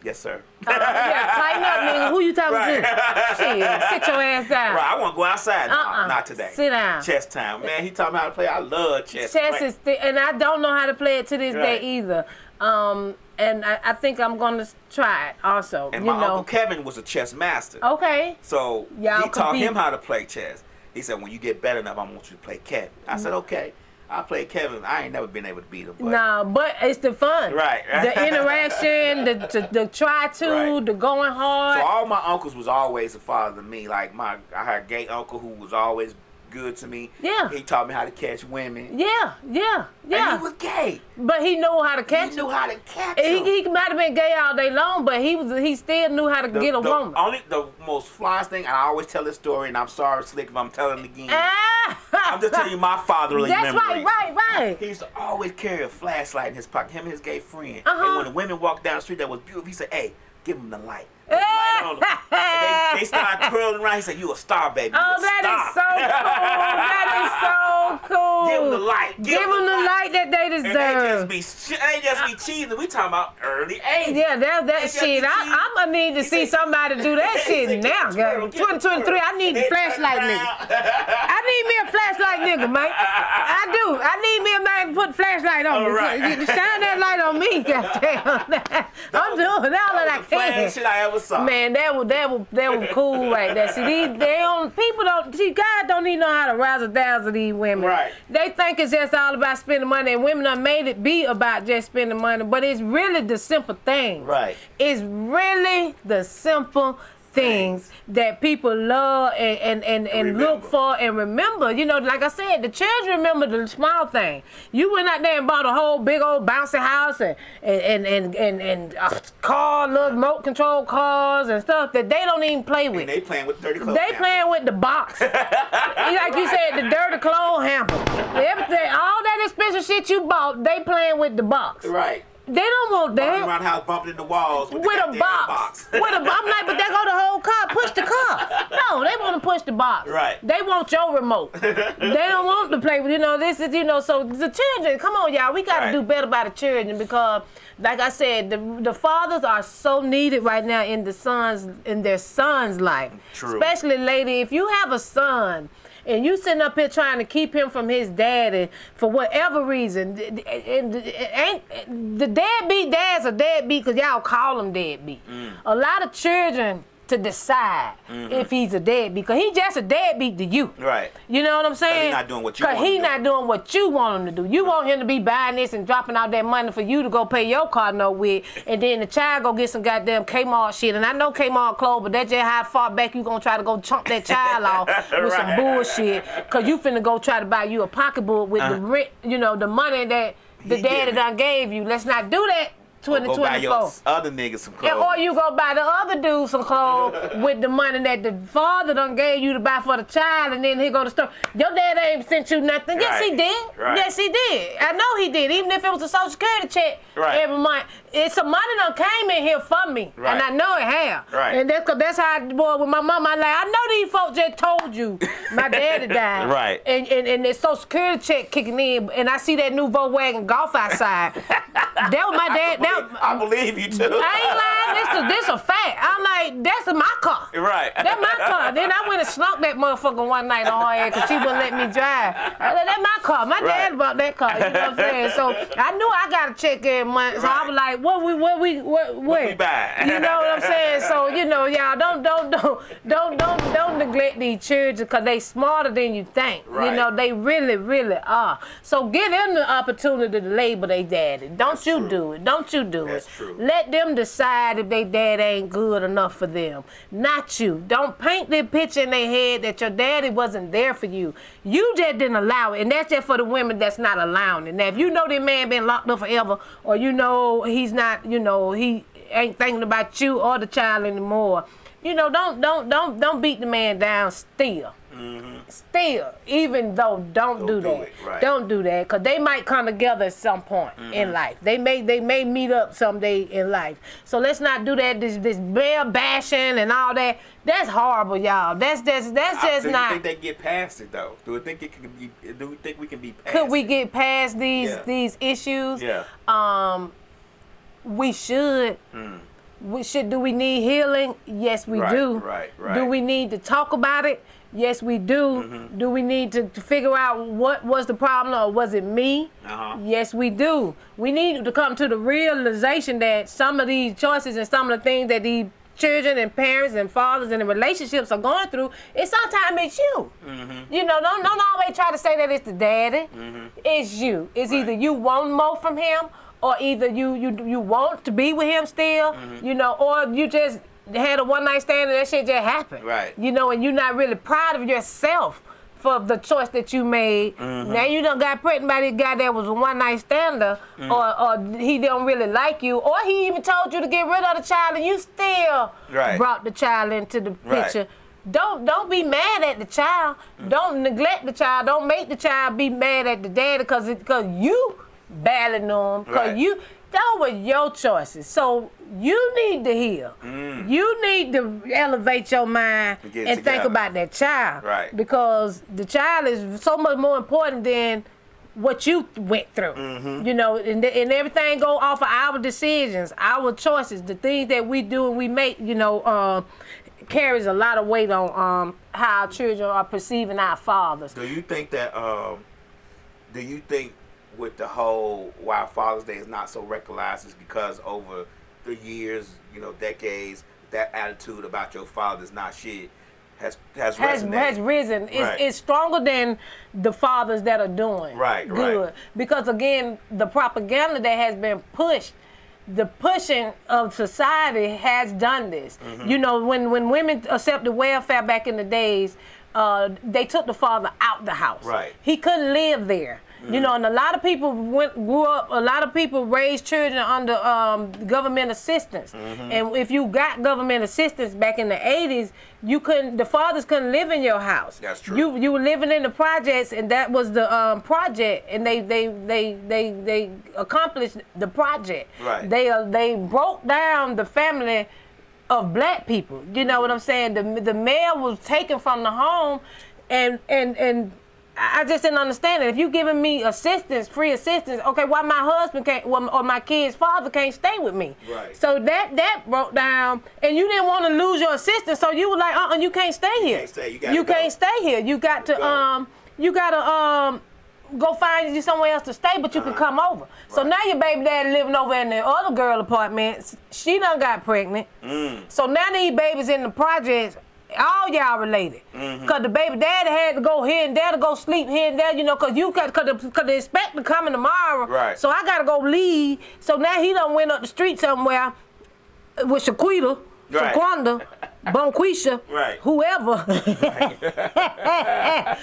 Yes, sir.
Tighten up, nigga. Who you talking to? Shit, sit your ass down.
Right, I want to go outside. No, not today.
Sit down.
Chess time. Man, he taught me how to play. I love chess.
Chess is and I don't know how to play it to this day either. And I think I'm gonna try it also.
And my Uncle Kevin was a chess master.
Okay.
So
Y'all
he taught
compete.
him how to play chess. He said, when you get better enough, I want you to play Kevin. I said, okay. I played Kevin. I ain't never been able to beat him.
But it's the fun.
Right.
The interaction, the try to,
Right.
the going hard.
So all my uncles was always a father to me. Like I had a gay uncle who was always good to me.
Yeah.
He taught me how to catch women.
Yeah.
And he was gay.
But he knew how to catch
He knew how to catch
them.
them.
He might have been gay all day long, but he still knew how to get a woman.
The most flyest thing, and I always tell this story, and I'm sorry, Slick, if I'm telling it again. I'm just telling you my fatherly memories.
That's right.
He used to always carry a flashlight in his pocket, him and his gay friend.
Uh-huh.
And when the women walked down the street that was beautiful, he said, hey, give them the light. Put the light on them. And they started twirling around. He said, you a star, baby. You a
That
star.
is so cool.
Give them the light.
Give them the light that they deserve.
And they just be cheesing. We talking about early age.
Yeah, that shit. I'm gonna need to see somebody do that shit now. 2023, I need a flashlight nigga. I need me a flashlight nigga, man. I do. I need me a man to put flashlight on me.
Right.
Shine that light on me, goddamn. I'm doing all that I can.
Shit I ever saw.
Man, that was cool right there. See, guys don't even know how to razzle dazzle these women.
Right.
They think it's just all about spending money, and women done made it be about just spending money, but it's really the simple things.
Right.
It's really the simple things that people love and look for and remember. You know, like I said, the children remember the small thing. You went out there and bought a whole big old bouncy house and car, little remote control cars and stuff that they don't even play with.
And they playing with dirty clothes.
They playing with the box. Like you said, the dirty clothes hamper. Everything, all that expensive shit you bought, they playing with the box.
Right.
They don't want that.
Walking around the house bumping into walls with
a box. I'm like, but they go the whole car, push the car. No, they want to push the box.
Right.
They want your remote. They don't want to play with, this is, so the children, come on, y'all, we got to do better by the children because, like I said, the fathers are so needed right now in their son's life.
True.
Especially, lady, if you have a son, and you sitting up here trying to keep him from his daddy for whatever reason, the deadbeat dad's a deadbeat because y'all call him deadbeat. A lot of children to decide if he's a deadbeat because he's just a deadbeat to you.
Right.
You know what I'm saying?
He's not doing what you want him to do.
Because he's not doing what you want him to do. You want him to be buying this and dropping out that money for you to go pay your car note with, and then the child go get some goddamn Kmart shit. And I know Kmart clothes, but that's just how far back you gonna try to go chunk that child off with some bullshit because you finna go try to buy you a pocketbook with the rent, the money that the daddy done gave you. Let's not do that. 2024.
Go buy your other niggas some clothes.
Or you go buy the other dude some clothes with the money that the father done gave you to buy for the child, and then he go to the store. Your dad ain't sent you nothing.
Right.
Yes, he did.
Right.
Yes, he did. I know he did. Even if it was a Social Security check every month. It's some money done came in here for me,
Right.
and I know it have.
Right.
And that's how I with my mom. I know these folks just told you my daddy died.
Right.
And the Social Security check kicking in, and I see that new Volkswagen Golf outside. That was my dad.
I believe you too.
I ain't lying. This a fact. I'm like, that's my car.
Right.
That's my car. Then I went and slunked that motherfucker one night on her ass because she wouldn't let me drive. That's my car. My dad bought that car. You know what I'm saying? So I knew I got to check every month. So I was like, what we
What we buy?
You know what I'm saying? So y'all don't neglect these children because they smarter than you think.
Right.
They really, really are. So give them the opportunity to label their daddy. Don't you do it. Don't you do it.
That's true.
Let them decide if their dad ain't good enough for them. Not you. Don't paint the picture in their head that your daddy wasn't there for you. You just didn't allow it. And that's just for the women that's not allowing it. Now, if you know that man been locked up forever, or he's not, he ain't thinking about you or the child anymore, don't beat the man down still. Still, even though don't do that.
Right.
Don't do that, because they might come together at some point in life. They may meet up someday in life. So let's not do that. This bear bashing and all that. That's horrible, y'all. That's just not.
Do you think they get past it though? Do we think we can be past?
Could we get past these issues?
Yeah.
We should. Do we need healing? Yes, we do.
Right.
Do we need to talk about it? Yes, we do. Do we need to figure out what was the problem, or was it me? Yes, we do. We need to come to the realization that some of these choices and some of the things that these children and parents and fathers and the relationships are going through, sometimes it's you. You know, don't always try to say that it's the daddy. It's you. It's either you want more from him, or either you want to be with him still, you know, or you just had a one-night stand and that shit just happened.
Right.
You know, and you're not really proud of yourself for the choice that you made. Now you done got pregnant by this guy that was a one-night stander, or he don't really like you, or he even told you to get rid of the child and you still brought the child into the picture. Don't be mad at the child. Don't neglect the child. Don't make the child be mad at the daddy because you badly know him. Because those were your choices. So you need to heal. You need to elevate your mind and think about that child.
Right.
Because the child is so much more important than what you went through. You know, and everything go off of our decisions, our choices, the things that we do and we make, you know, carries a lot of weight on how our children are perceiving our fathers.
Do you think that, with the whole why Father's Day is not so recognized is because over the years, you know, decades, that attitude about your father's not shit has risen. It's stronger than the fathers that are doing good. Right.
Because again, the propaganda that has been pushed, the pushing of society has done this. You know, when women accepted welfare back in the days, they took the father out the house.
Right.
He couldn't live there. You know, and a lot of people grew up, a lot of people raised children under government assistance. And if you got government assistance back in the 80s, the fathers couldn't live in your house.
That's true.
You were living in the projects, and that was the project, and they accomplished the project.
Right.
They broke down the family of black people. You know what I'm saying? The male was taken from the home, and I just didn't understand it. If you giving me assistance, free assistance, okay, why my husband can't, or my kid's father can't stay with me?
Right.
So that broke down, and you didn't want to lose your assistance, so you were like, you can't stay here. You can't stay here. You got to go find you somewhere else to stay, but you can come over. So now your baby daddy living over in the other girl apartment. She done got pregnant. So now these babies in the projects, all y'all related. Cause the baby daddy had to go here and there to go sleep here and there, you know, cause the inspector coming tomorrow.
Right.
So I gotta go leave. So now he done went up the street somewhere with Shaquita, Shaquanda, Bonquisha, whoever.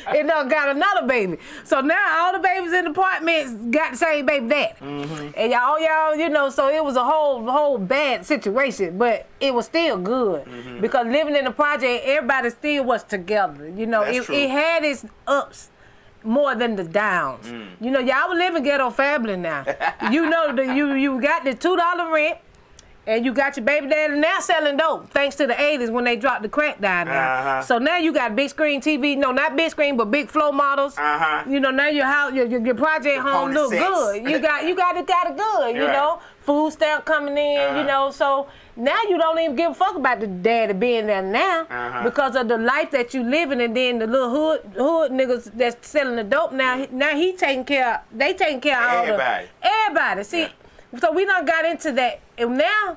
And done got another baby. So now all the babies in the apartments got the same baby daddy. And y'all, you know, so it was a whole bad situation, but it was still good. Because living in the project, everybody still was together. You know, it had its ups more than the downs. You know, y'all was living ghetto family now. You know, you got the $2 rent. And you got your baby daddy now selling dope, thanks to the 80s when they dropped the crack down there. So now you got big screen TV, no, not big screen, but big flow models. You know, now your house, your project home look good. You got it good, you know. Food stamp coming in, you know. So now you don't even give a fuck about the daddy being there now because of the life that you living, and then the little hood niggas that's selling the dope now they taking care of everybody. See. So we done got into that, and now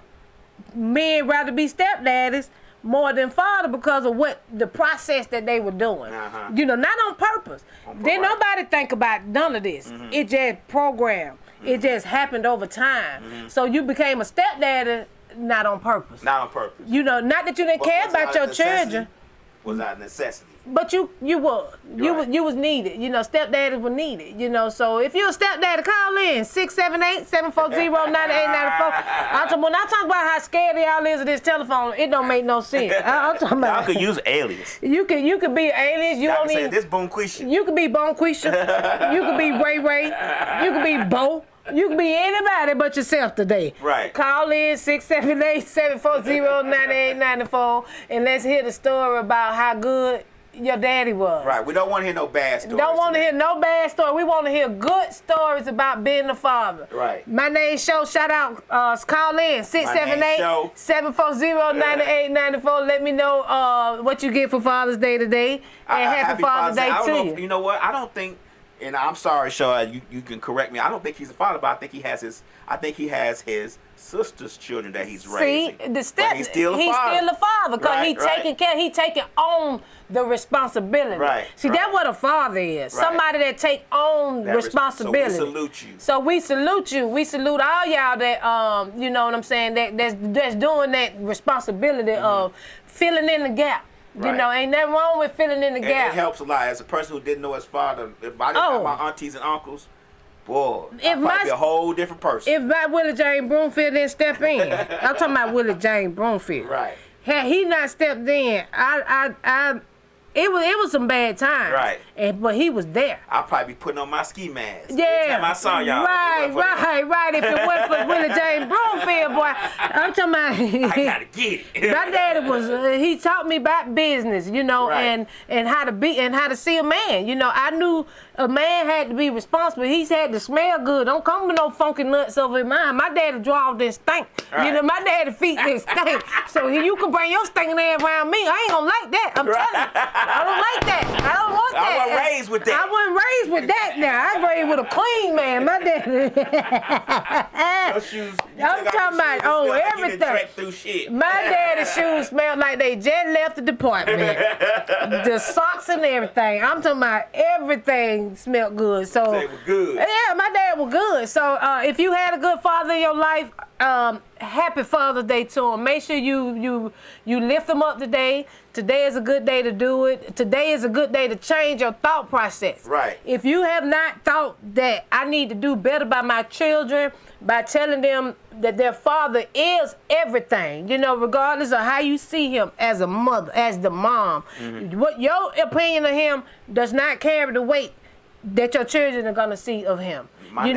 men rather be stepdaddies more than father because of what the process that they were doing. You know, not on purpose. Didn't nobody think about none of this. It just programmed. It just happened over time. So you became a stepdaddy not on purpose.
Not on purpose.
You know, not that you didn't care about your children.
Was out of necessity.
But you was needed. You know, stepdaddies were needed. You know, so if you're a stepdaddy, call in 678-740-9894. When I talk about how scared y'all is of this telephone, it don't make no sense. I'm talking about
y'all could use alias.
You could be an alias. You don't
say this Bonquisha.
You could be Bonquisha. You could be Ray Ray. You could be Bo. You can be anybody but yourself today.
Right.
Call in 678-740-9894 and let's hear the story about how good your daddy was.
Right. We don't want to hear no bad stories.
Don't want to hear no bad story. We want to hear good stories about being a father.
Right.
My name's Show. Shout out. Call in 678-740-9894. Let me know what you get for Father's Day today. And happy Father's Day to you.
You know what? I don't think, and I'm sorry, Shaw, you can correct me. I don't think he's a father, but I think he has his sister's children that he's raising.
See,
he's still a father.
He's still a father because he taking care. He taking on the responsibility.
Right.
See, that's what a father is.
Right.
Somebody that take on responsibility.
So we salute you.
So we salute you. We salute all y'all that you know what I'm saying, that's doing that responsibility of filling in the gap.
Right.
You know, ain't nothing wrong with filling in the gap.
It helps a lot. As a person who didn't know his father, if I didn't have my aunties and uncles, boy, I'd probably be a whole different person.
If my Willie James Broomfield didn't step in, I'm talking about Willie James Broomfield.
Right.
Had he not stepped in, it was some bad times.
Right.
But he was there.
I'll probably be putting on my ski mask.
Yeah.
Every time I saw y'all.
Right. If it wasn't for Willie James Broomfield, boy, I'm talking about.
I gotta get it.
My daddy was. He taught me about business, you know,
Right.
and how to be and how to see a man. You know, I knew a man had to be responsible. He had to smell good. Don't come with no funky nuts over mine. My daddy draw this stink.
Right.
You know, my daddy feet this stink. So you can bring your stinking ass around me. I ain't gonna like that. I'm telling you. I don't like that. I don't want that.
I wasn't raised with that.
I wasn't raised with that now. I was raised with a clean man. My daddy.
Those shoes.
I'm talking about everything.
Through shit.
My daddy's shoes smelled like they just left the department. The socks and everything. I'm talking about everything smelled good. So
They were good.
yeah, my dad was good. So if you had a good father in your life, happy Father's Day to him. Make sure you lift him up today. Today is a good day to do it. Today is a good day to change your thought process.
Right.
If you have not thought that I need to do better by my children, by telling them that their father is everything, you know, regardless of how you see him as a mother, as the mom, what your opinion of him does not carry the weight that your children are gonna see of him. My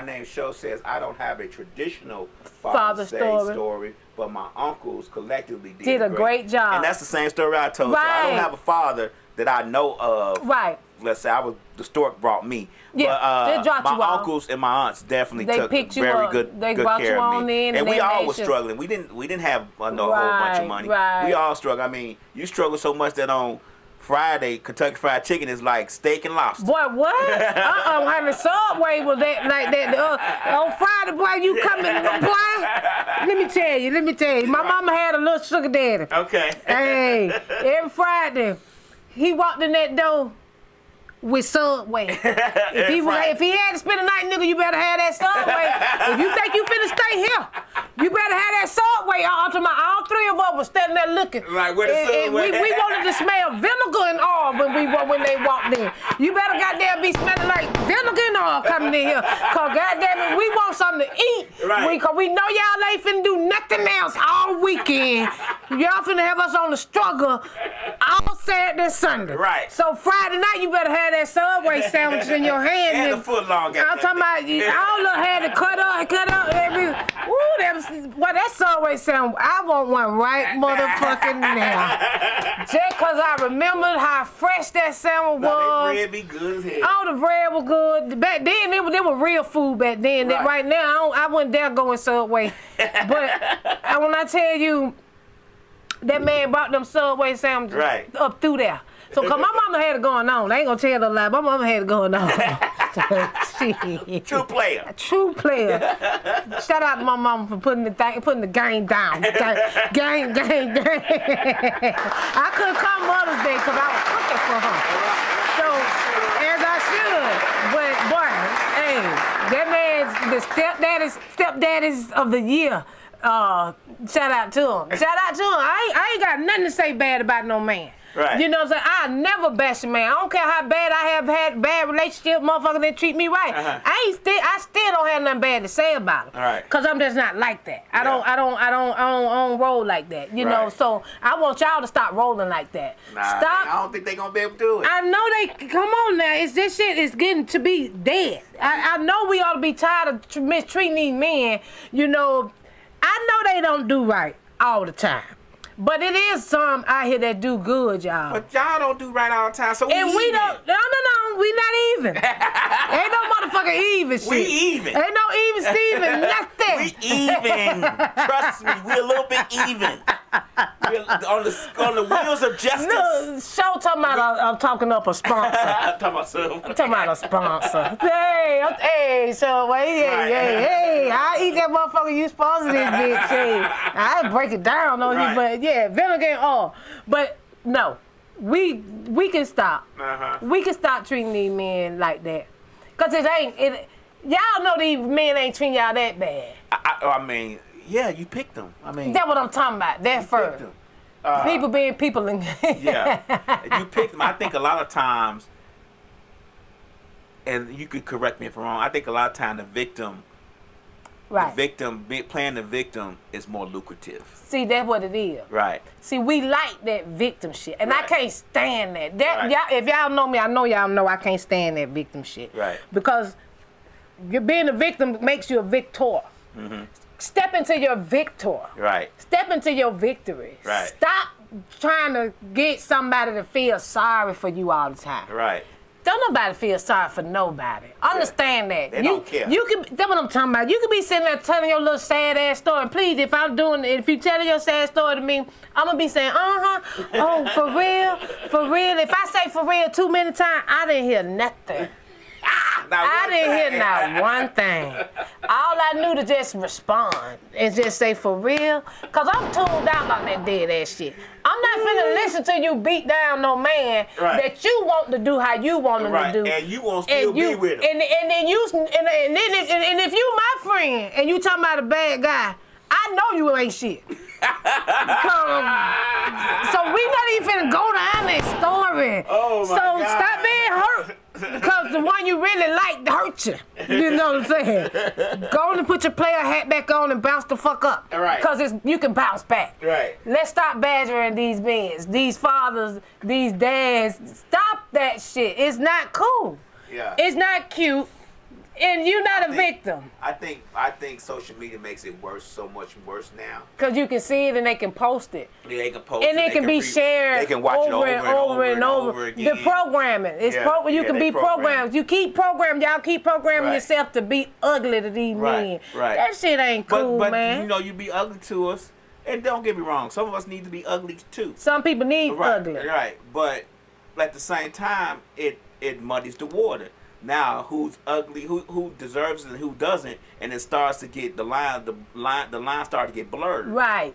name Show says I don't have a traditional Father's Day story, but my uncles collectively did a great
job.
And that's the same story I told you. I don't have a father that I know of.
Right.
Let's say the stork brought me.
Yeah,
but,
they dropped
my
you off.
uncles and my aunts definitely took
picked you
very
up.
good
They
good
brought
care
you
of
on
me.
in
And
and
we
they
all
made
was
sure.
struggling. We didn't have whole bunch of money.
Right.
We all struggle. I mean, you struggle so much that on Friday, Kentucky Fried Chicken is like steak and lobster.
Boy, what? How the Subway was that like that? On Friday, boy, you coming, boy? Let me tell you. My mama had a little sugar daddy.
Okay.
Hey, every Friday, he walked in that door with Subway. If he had to spend the night, nigga, you better have that Subway. If you think you finna stay here, you better have that Subway. All three of us were standing there looking.
Like, where the Subway?
We wanted to smell vinegar and oil when they walked in. You better goddamn be smelling like vinegar and oil coming in here. Cause goddamn it, we want something to eat.
Right.
Cause we know y'all ain't finna do nothing else all weekend. Y'all finna have us on the struggle all Saturday and Sunday.
Right.
So Friday night, you better have that Subway sandwich in your hand.
And a foot long.
I'm talking about all of had to cut up. That Subway sandwich. I want one right motherfucking now. Just cause I remembered how fresh that sandwich was.
The bread be good as hell.
All the bread was good. Back then, they were real food back then.
Right.
Right now, I wouldn't dare go in Subway. But when I tell you, that man brought them Subway sandwiches up through there. So, cause my mama had it going on. I ain't gonna tell no lie. My mama had it going on.
True player.
True player. Shout out to my mama for putting the game down. Gang. I couldn't come Mother's Day because I was cooking for her. So, as I should. But boy, hey, that man's the stepdaddies of the year. Shout out to him. I ain't got nothing to say bad about no man.
Right.
You know what I'm saying? I never bash a man. I don't care how bad I have had bad relationship, motherfuckers that treat me right. I still don't have nothing bad to say about them.
Right.
Cause I'm just not like that. I don't roll like that. You know, so I want y'all to stop rolling like that. Stop.
I don't think they gonna be able to do it.
I know they come on now. This shit is getting to be dead. I know we ought to be tired of mistreating these men. You know, I know they don't do right all the time. But it is some out here that do good, y'all.
But y'all don't do right all the time, so we
And we
even.
don't. No, we not even. Ain't no motherfucking even shit.
We even.
Ain't no even Steven, nothing.
We even. Trust me, we a little bit even. We're on the wheels of justice.
No, show talking about I'm talking up a sponsor.
I'm talking about some.
I'm talking about a sponsor. Hey, so wait, hey, I eat that motherfucker. You sponsor this bitch. Hey, I break it down on you, but yeah, vinegar and all. But no, we can stop. We can stop treating these men like that, cause it ain't. Y'all know these men ain't treating y'all that bad.
I mean, yeah, you picked them. I mean,
that's what I'm talking about. That first. People being people.
Yeah, you picked them. I think a lot of times, and you could correct me if I'm wrong, I think a lot of times playing the victim is more lucrative.
See, that's what it is.
Right.
See, we like that victim shit, and I can't stand that. Y'all, if y'all know me, I know y'all know I can't stand that victim shit.
Right.
Because being a victim makes you a victor. Mm-hmm. Step into your victor.
Right.
Step into your victory.
Right.
Stop trying to get somebody to feel sorry for you all the time.
Right.
Don't nobody feel sorry for nobody. Understand that.
They don't care.
You can. That's what I'm talking about. You can be sitting there telling your little sad ass story. Please, if you telling your sad story to me, I'm gonna be saying, oh, for real. If I say for real too many times, I didn't hear nothing. I didn't hear not one thing. All I knew to just respond and just say for real, cause I'm tuned out on that dead ass shit. I'm not finna listen to you beat down no man that you want to do how you want him to do,
and you won't still be with him.
And if you my friend and you talking about a bad guy, I know you ain't shit. So we not even finna go down that story.
Oh my God.
Stop being hurt. Because the one you really like hurt you. You know what I'm saying? Go on and put your player hat back on and bounce the fuck up.
Right.
Because you can bounce back.
Right.
Let's stop badgering these men, these fathers, these dads. Stop that shit. It's not cool.
Yeah.
It's not cute. And you're not a victim.
I think social media makes it so much worse now.
Because you can see it and they can post it.
Yeah, they can post
and
it.
it can be shared
They can watch
over
it over and over again.
The programming. You can be programmed. You keep programmed. Y'all keep programming yourself to be ugly to these men.
Right.
That shit ain't cool, man.
But you know, you be ugly to us. And don't get me wrong, some of us need to be ugly too.
Some people need ugly.
Right. But at the same time, it muddies the water. Now, who's ugly, who deserves it and who doesn't, and it starts to get the line start to get blurred. Right.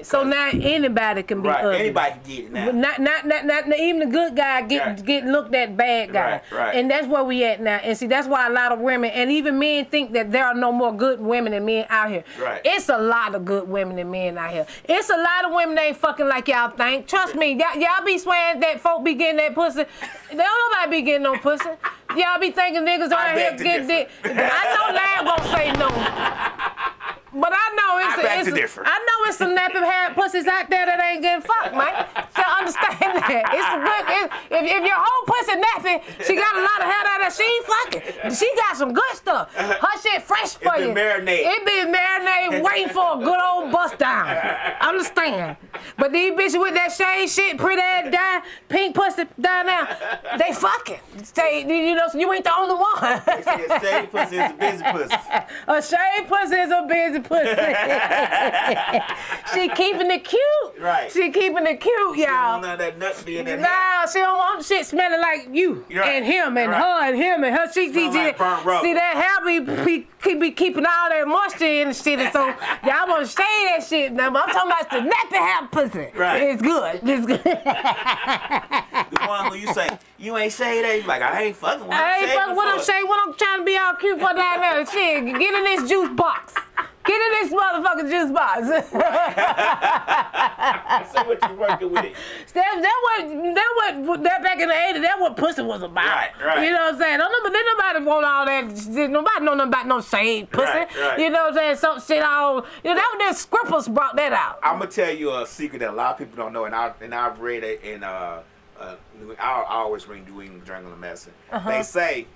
So now anybody can be ugly.
Anybody can get it now.
Not even the good guy get looked at bad guy.
Right.
And that's where we at now. And see, that's why a lot of women and even men think that there are no more good women than men out here.
Right.
It's a lot of good women and men out here. It's a lot of women that ain't fucking like y'all think. Trust me, y'all be swearing that folk be getting that pussy. Don't nobody be getting no pussy. Y'all be thinking niggas out here get dick. I know Lab won't say no. But I know it's some nappy hair pussies out there that ain't getting fucked, man. So understand that. If your whole pussy nappy, she got a lot of hair out there, she ain't fucking. She got some good stuff. Her shit fresh for you. It been marinated waiting for a good old bust down. Understand. But these bitches with that shade shit, pretty ass down, pink pussy down there, they fucking. You know, so you ain't the only one.
They say a shaved pussy is a busy pussy.
A shaved pussy is a busy pussy. She keeping it cute.
Right.
She keeping it cute, y'all.
She don't want that nut be in that
Nah, she don't want shit smelling like you and him and her and him and her. She
like burnt rubber.
See that hair be keeping all that moisture in and shit, and so y'all want to shade that shit. Now, but I'm talking about the nappy hair pussy.
Right.
It's good. It's good.
The one who you say you ain't shade that, you like I ain't fucking with.
I ain't fucking with them shade. What I'm trying to be all cute for down there. Shit, get in this juice box. Get in this motherfucking juice box.
See what you working with.
That back in the 80s, that's what pussy was about.
Right.
You know what I'm saying? Nobody want all that. Nobody know nothing about no shade pussy.
Right.
You know what I'm saying? Some shit all. You know, that was Scrippers brought that out.
I'm gonna tell you a secret that a lot of people don't know, and I've read it in I always read New England Journal of Medicine. They say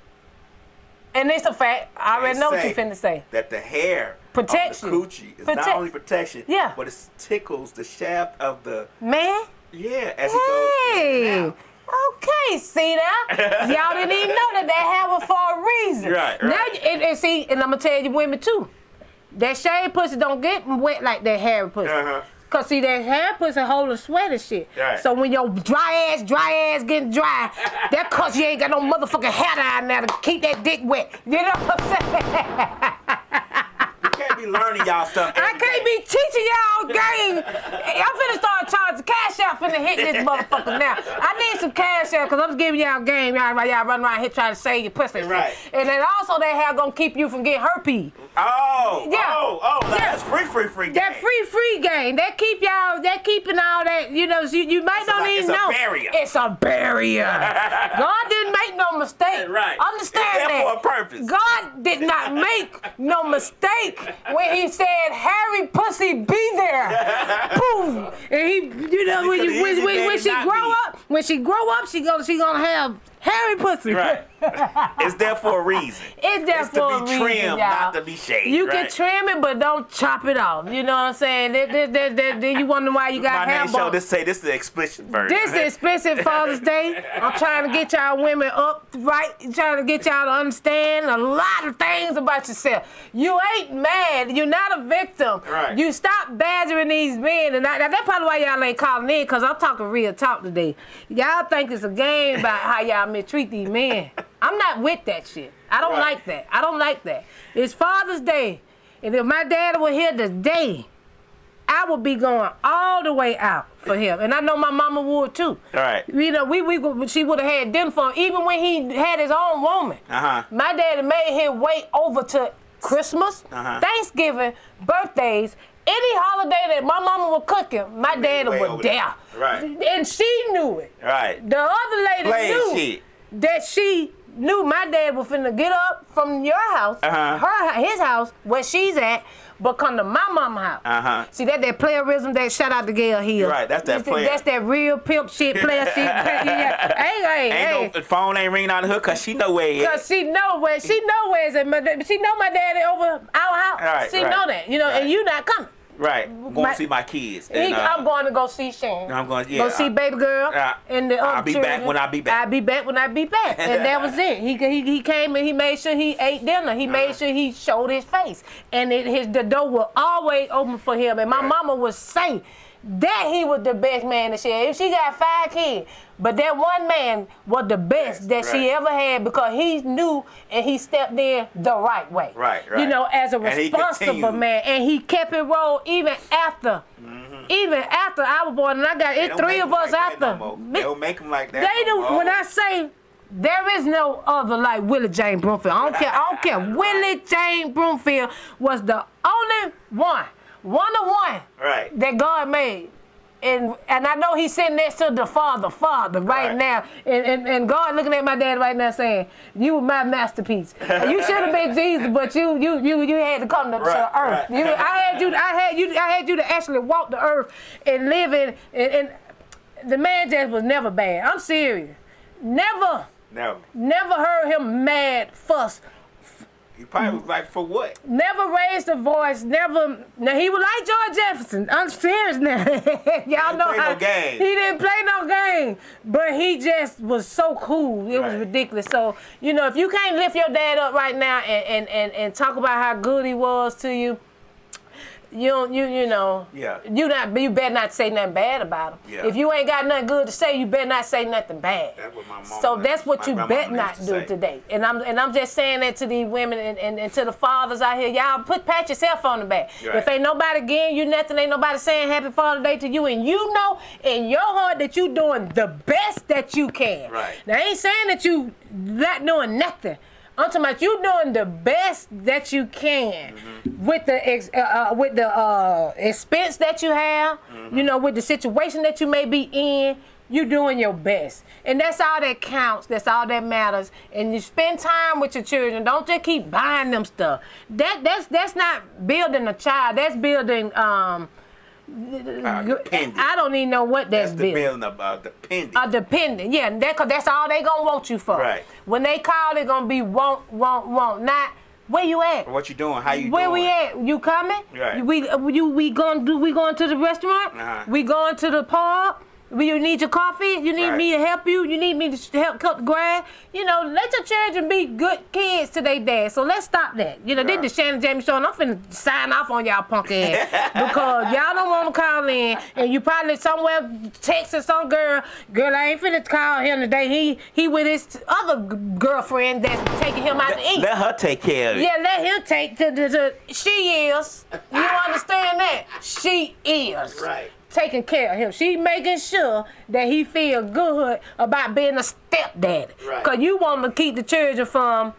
And it's a fact. I already know what you finna say.
That the hair
protects
on the coochie is not only protection, but it tickles the shaft of the
man.
Yeah, as it goes in and out.
Okay, see that? Y'all didn't even know that hair was for a reason.
Right.
Now, and see, and I'm gonna tell you, women too. That shaved pussy don't get wet like that hairy pussy. Cause see, that hair pussy hold a sweat and shit.
Right.
So when your dry ass getting dry, that cause you ain't got no motherfucking hair down there to keep that dick wet. You know what I'm saying?
You can't be learning y'all stuff.
I can't be teaching y'all game. I'm finna start charging cash out finna hit this motherfucker now. I need some cash out because I'm giving y'all game. Y'all run around here trying to save your pussy.
Right.
And then also that hair gonna keep you from getting herpes.
Oh.
Yeah.
Oh. That's free game.
That free game. That keeping all that, you know, you might not even know.
It's a barrier.
It's a barrier. God didn't make no mistake.
Right.
Understand
it's there
that.
for a purpose.
God did not make no mistake when he said, Harry pussy be there. Boom. And he, you know, when she grow up, she gonna have hairy pussy.
Right. It's there for a reason.
It's there for a reason,
to be trimmed,
y'all.
not to be shaved.
You can trim it, but don't chop it off. You know what I'm saying? Then you wonder why you got hair
show. This is the explicit version.
This is explicit Father's Day. I'm trying to get y'all women up right. Trying to get y'all to understand a lot of things about yourself. You ain't mad. You're not a victim.
Right.
You stop badgering these men, and that's probably why y'all ain't calling in, because I'm talking real talk today. Y'all think it's a game about how y'all mistreat these men. I'm not with that shit. I don't like that. I don't like that. It's Father's Day. And if my dad were here today, I would be going all the way out for him. And I know my mama would too.
All right.
You know, she would have had dinner for him, even when he had his own woman. My daddy made him wait over to Christmas, Thanksgiving, birthdays, any holiday that my mama was cooking, my daddy was there.
Right.
And she knew it.
Right.
The other lady knew that she knew my dad was finna get up from your house, his house, where she's at, but come to my mama's house. See, that playerism, that shout out to Gail Hill.
Right, that's that player.
That's that real pimp shit, player shit. Hey.
No phone ain't ringing out of the hook because she know where he is.
Because she know where it's at. She know my daddy over our house.
Right,
she know that, you know, and you not coming.
Right, I'm going to see my kids. And,
I'm going to go see Shane.
I'm going,
go see baby girl and the other
I'll be
children.
back when I be back.
I'll be back when I be back, and that was it. He came and he made sure he ate dinner. He made sure he showed his face, and the door was always open for him. And my mama would say that he was the best man that she had. If she got 5 kids, but that one man was the best that she ever had, because he knew and he stepped in the right way.
Right.
You know, as a responsible man, and he kept it roll even after. Even after I was born, and I got 3 of us after.
They don't make them like that.
They do. When I say there is no other like Willie James Broomfield, I don't care. Willie James Broomfield was the only one of one that God made. And I know he's sitting next to the Father right now. And God looking at my dad right now saying, you were my masterpiece. You should have been Jesus, but you had to come to the earth. I had you to actually walk the earth and live in, and the man just was never bad. I'm serious. Never heard him mad, fuss.
He probably was like, for what?
Never raised a voice, never. Now, he was like George Jefferson. I'm serious now. Y'all know how. He didn't play no game. But he just was so cool. It was ridiculous. So, you know, if you can't lift your dad up right now and talk about how good he was to you, you better not say nothing bad about him. Yeah. If you ain't got nothing good to say, you better not say nothing bad.
That's what my mom
so that's what you better not do today. And I'm just saying that to these women and to the fathers out here. Y'all pat yourself on the back. Right. If ain't nobody giving you nothing, ain't nobody saying Happy Father's Day to you, and you know in your heart that you doing the best that you can. Right. Now I ain't saying that you not doing nothing. I'm talking about you doing the best that you can with the expense that you have, you know, with the situation that you may be in. You doing your best, and that's all that counts. That's all that matters. And you spend time with your children. Don't just keep buying them stuff. That's not building a child. That's building
Dependent.
I don't even know what that's
the
building.
Dependent.
A dependent, yeah, cause that's all they gonna want you for.
Right.
When they call, they gonna be want. Not where you at?
What you doing? How you
Where
doing?
we at? You coming?
Right.
We going to the restaurant?
Uh-huh.
We going to the park? You need your coffee? You need
Right.
me to help you? You need me to help cut the grass? You know, let your children be good kids to their dad. So let's stop that. You know,
Right.
this the Shanny JackMe show, and I'm finna sign off on y'all punk ass because y'all don't want to call in, and you probably somewhere texting some girl. Girl, I ain't finna call him today. He with his other girlfriend that's taking him out to eat.
Let her take care of it.
Yeah, let him take she is. You understand that? She is.
Right.
Taking care of him. She making sure that he feel good about being a stepdaddy.
Right.
Cause you want to keep the children from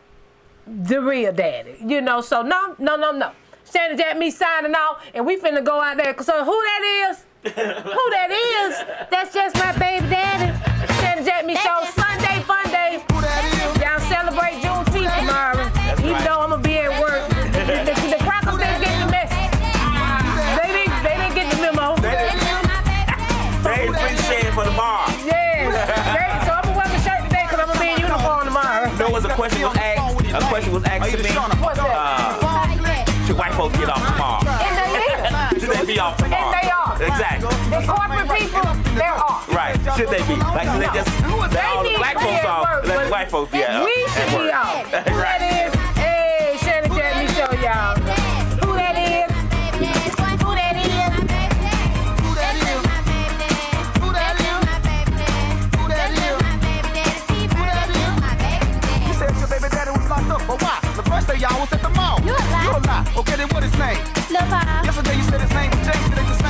the real daddy. You know, so no. Shanny JackMe signing off, and we finna go out there. So who that is? Who that is? That's just my baby daddy. Shanny JackMe show, Sunday fun day.
Who that is?
Y'all celebrate Juneteenth tomorrow. Even
right.
though I'm gonna be at work. The crackers didn't get the message. They didn't get the memo.
They appreciate it for tomorrow.
Yeah. So I'm gonna wear my shirt today because I'm gonna be in uniform tomorrow.
There was a question was asked. A question was asked to me.
What's that?
Should white folks get off tomorrow?
And they is.
Should they be off tomorrow?
And they are.
Exactly.
The corporate people, they're off.
Right. Should they be? Like, should they just let all the black folks off? Let the white folks be out.
We should be off.